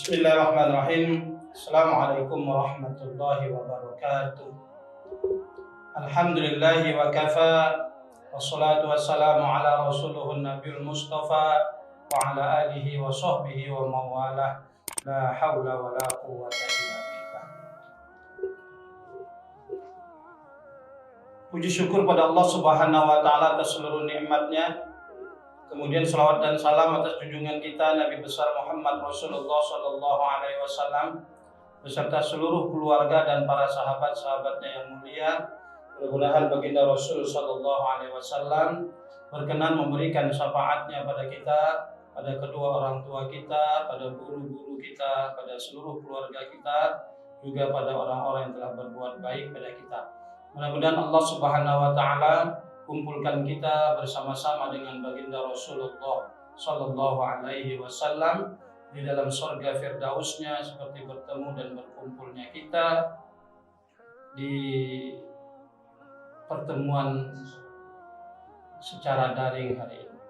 Bismillahirrahmanirrahim. Assalamualaikum warahmatullahi wabarakatuh. Alhamdulillahi wa kafa. Wassalatu wassalamu ala rasulihun nabiyul mustafa wa ala alihi wa sahbihi wa mawalah. La hawla wa la quwwata illa billah. Puji syukur pada Allah Subhanahu wa taala atas seluruh nikmatnya. Kemudian salawat dan salam atas junjungan kita Nabi besar Muhammad Rasulullah sallallahu alaihi wasallam beserta seluruh keluarga dan para sahabat-sahabatnya yang mulia. Mudah-mudahan baginda Rasul sallallahu alaihi wasallam berkenan memberikan syafaatnya pada kita, pada kedua orang tua kita, pada guru-guru kita, pada seluruh keluarga kita, juga pada orang-orang yang telah berbuat baik pada kita. Mudah-mudahan Allah Subhanahu wa taala kumpulkan kita bersama-sama dengan baginda Rasulullah sallallahu alaihi wasallam di dalam surga Firdausnya, seperti bertemu dan berkumpulnya kita di pertemuan secara daring hari ini.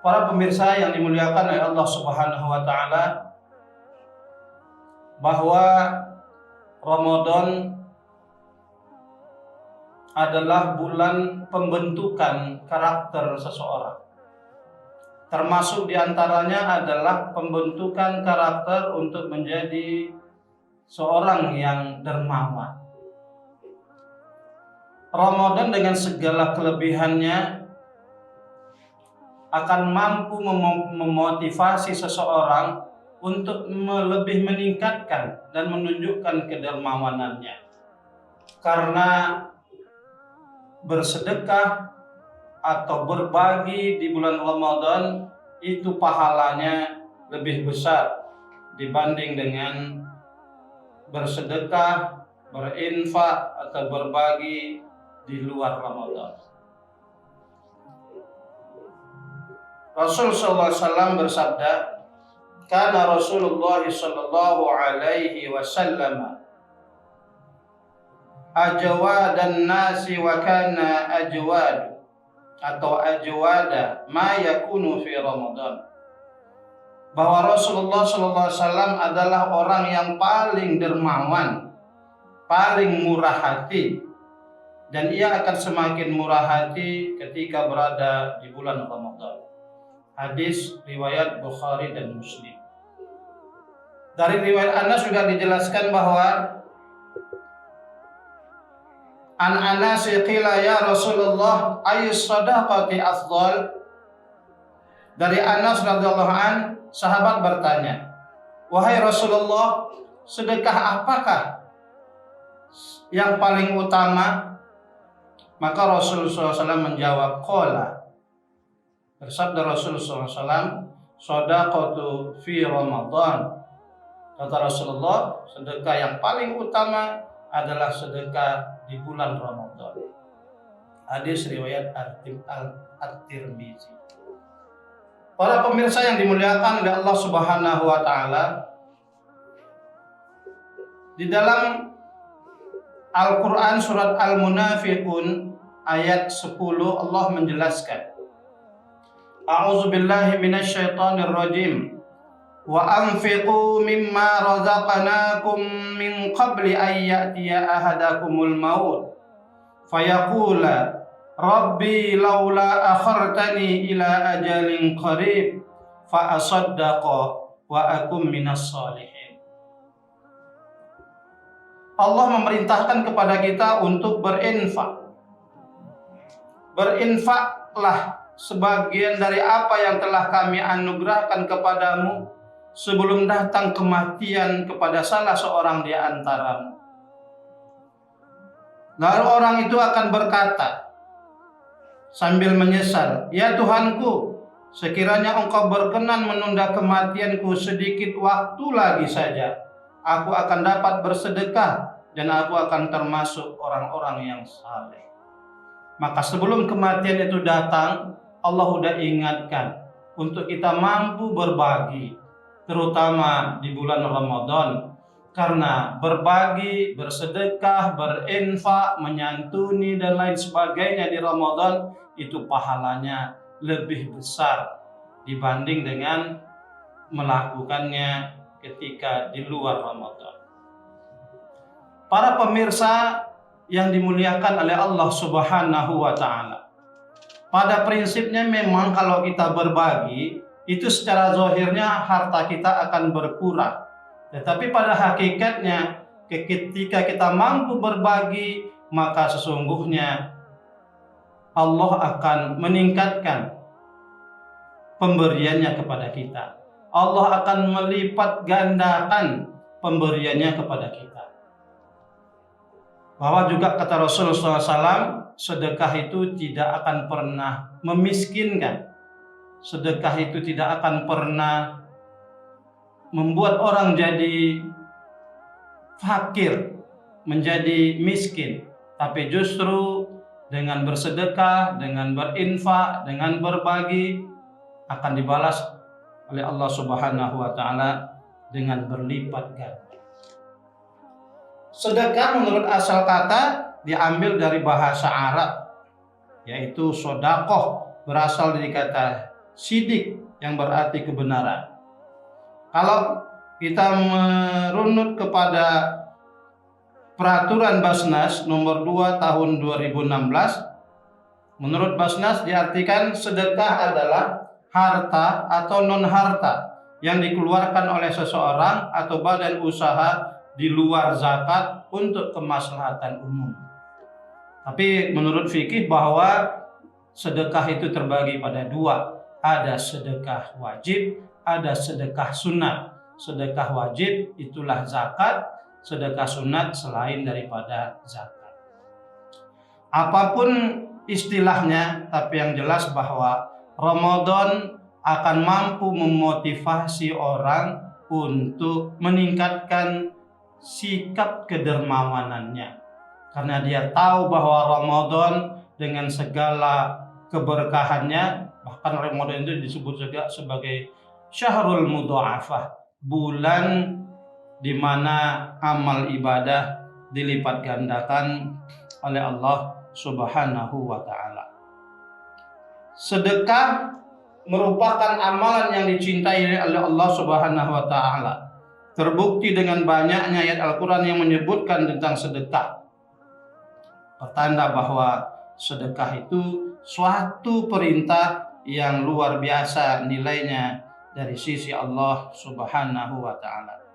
Para pemirsa yang dimuliakan oleh Allah Subhanahu wa taala, bahwa Ramadan adalah bulan pembentukan karakter seseorang. Termasuk diantaranya adalah pembentukan karakter untuk menjadi seorang yang dermawan. Ramadan dengan segala kelebihannya akan mampu memotivasi seseorang untuk lebih meningkatkan dan menunjukkan kedermawanannya. Karena bersedekah atau berbagi di bulan Ramadan itu pahalanya lebih besar dibanding dengan bersedekah, berinfak atau berbagi di luar Ramadan. Rasul sallallahu alaihi wasallam bersabda, "Kana Rasulullah sallallahu alaihi wasallam ajwadan nasi wa kana ajwad atau ajwada ma yakunu fi Ramadan." Bahwa Rasulullah sallallahu alaihi wasallam adalah orang yang paling dermawan, paling murah hati, dan ia akan semakin murah hati ketika berada di bulan Ramadan. Hadis riwayat Bukhari dan Muslim. Dari riwayat Anas juga dijelaskan bahwa An Anas qila ya Rasulullah ayyus shadaqati afdal. Dari Anas radhiyallahu an, sahabat bertanya, "Wahai Rasulullah, sedekah apakah yang paling utama?" Maka Rasulullah SAW menjawab, "Qala." Bersabda Rasulullah SAW, "Shadaqatu fi Ramadan." Kata Rasulullah, sedekah yang paling utama adalah sedekah di bulan Ramadan. Hadis riwayat At-Tirmizi. Para pemirsa yang dimuliakan oleh Allah Subhanahu wa taala, di dalam Al-Qur'an surat Al-Munafiqun ayat 10 Allah menjelaskan, A'udzu billahi minasyaitonir rajim. Wa anfiqu mimma razaqnakum min qabli an ya'tiya ahadakumul maut fayaqula rabbi laula akhartani ila ajalin qarib fa asaddaqa wa akum minas sholihin. Allah memerintahkan kepada kita untuk berinfak. Berinfaklah sebagian dari apa yang telah kami anugerahkan kepadamu sebelum datang kematian kepada salah seorang di antaramu. Lalu orang itu akan berkata sambil menyesal, "Ya Tuhanku, sekiranya Engkau berkenan menunda kematianku sedikit waktu lagi saja, aku akan dapat bersedekah dan aku akan termasuk orang-orang yang saleh." Maka sebelum kematian itu datang, Allah sudah ingatkan untuk kita mampu berbagi, terutama di bulan Ramadan, karena berbagi, bersedekah, berinfak, menyantuni dan lain sebagainya di Ramadan itu pahalanya lebih besar dibanding dengan melakukannya ketika di luar Ramadan. Para pemirsa yang dimuliakan oleh Allah Subhanahu wa Ta'ala, pada prinsipnya memang kalau kita berbagi itu secara zahirnya harta kita akan berkurang, tetapi pada hakikatnya ketika kita mampu berbagi, maka sesungguhnya Allah akan meningkatkan pemberiannya kepada kita. Allah akan melipat gandakan pemberiannya kepada kita. Bahwa juga kata Rasulullah SAW, sedekah itu tidak akan pernah memiskinkan. Sedekah itu tidak akan pernah membuat orang jadi fakir, menjadi miskin. Tapi justru dengan bersedekah, dengan berinfak, dengan berbagi akan dibalas oleh Allah Subhanahu wa Ta'ala dengan berlipat ganda. Sedekah menurut asal kata diambil dari bahasa Arab, yaitu sodakoh, berasal dari kata sidik yang berarti kebenaran. Kalau kita merunut kepada peraturan Basnas nomor 2 tahun 2016, menurut Basnas diartikan sedekah adalah harta atau non-harta yang dikeluarkan oleh seseorang atau badan usaha di luar zakat untuk kemaslahatan umum. Tapi menurut fikih bahwa sedekah itu terbagi pada dua. Ada sedekah wajib, ada sedekah sunat. Sedekah wajib itulah zakat, sedekah sunat selain daripada zakat. Apapun istilahnya, tapi yang jelas bahwa Ramadan akan mampu memotivasi orang untuk meningkatkan sikap kedermawanannya, karena dia tahu bahwa Ramadan dengan segala keberkahannya, bahkan Ramadan itu disebut juga sebagai syahrul mudha'afah, bulan di mana amal ibadah dilipat gandakan oleh Allah Subhanahu wa Ta'ala. Sedekah merupakan amalan yang dicintai oleh Allah Subhanahu wa Ta'ala. Terbukti dengan banyaknya ayat Al-Quran yang menyebutkan tentang sedekah. Pertanda bahwa sedekah itu suatu perintah yang luar biasa nilainya dari sisi Allah Subhanahu wa Ta'ala.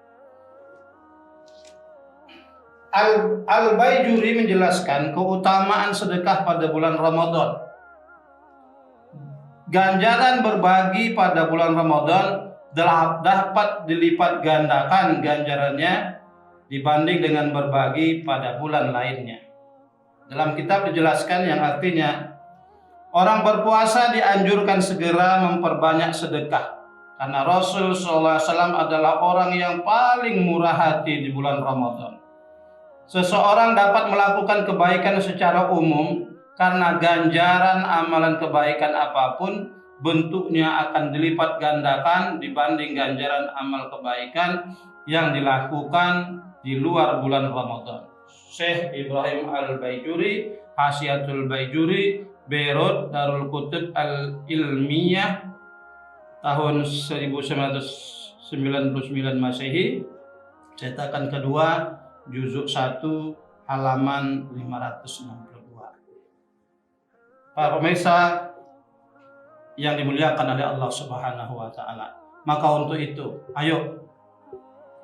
Al-Baijuri menjelaskan keutamaan sedekah pada bulan Ramadan. Ganjaran berbagi pada bulan Ramadan dapat dilipat gandakan ganjarannya dibanding dengan berbagi pada bulan lainnya. Dalam kitab dijelaskan yang artinya orang berpuasa dianjurkan segera memperbanyak sedekah, karena Rasul SAW adalah orang yang paling murah hati di bulan Ramadan. Seseorang dapat melakukan kebaikan secara umum karena ganjaran amalan kebaikan apapun bentuknya akan dilipat gandakan dibanding ganjaran amal kebaikan yang dilakukan di luar bulan Ramadan. Syekh Ibrahim Al-Baijuri, Hasyiatul Baijuri, Beirut, Darul Kutub Al-Ilmiyah, tahun 1999 Masehi, cetakan kedua, juzuk 1, halaman 562. Para pemirsa yang dimuliakan oleh Allah Subhanahu wa Ta'ala, maka untuk itu ayo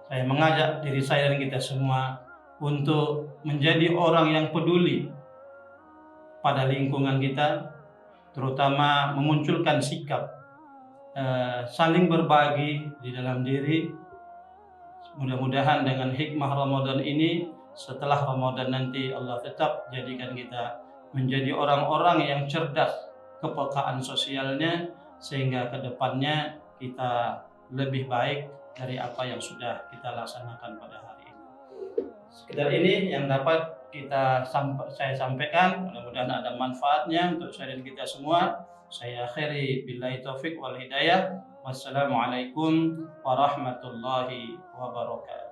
saya mengajak diri saya dan kita semua untuk menjadi orang yang peduli pada lingkungan kita, terutama memunculkan sikap saling berbagi di dalam diri. Mudah-mudahan dengan hikmah Ramadan ini, setelah Ramadan nanti Allah tetap jadikan kita menjadi orang-orang yang cerdas kepekaan sosialnya, sehingga ke depannya kita lebih baik dari apa yang sudah kita laksanakan pada hari ini. Sekedar ini yang dapat saya sampaikan, mudah-mudahan ada manfaatnya untuk saya dan kita semua. Saya akhiri billahi taufik wal hidayah. Wassalamualaikum warahmatullahi wabarakatuh.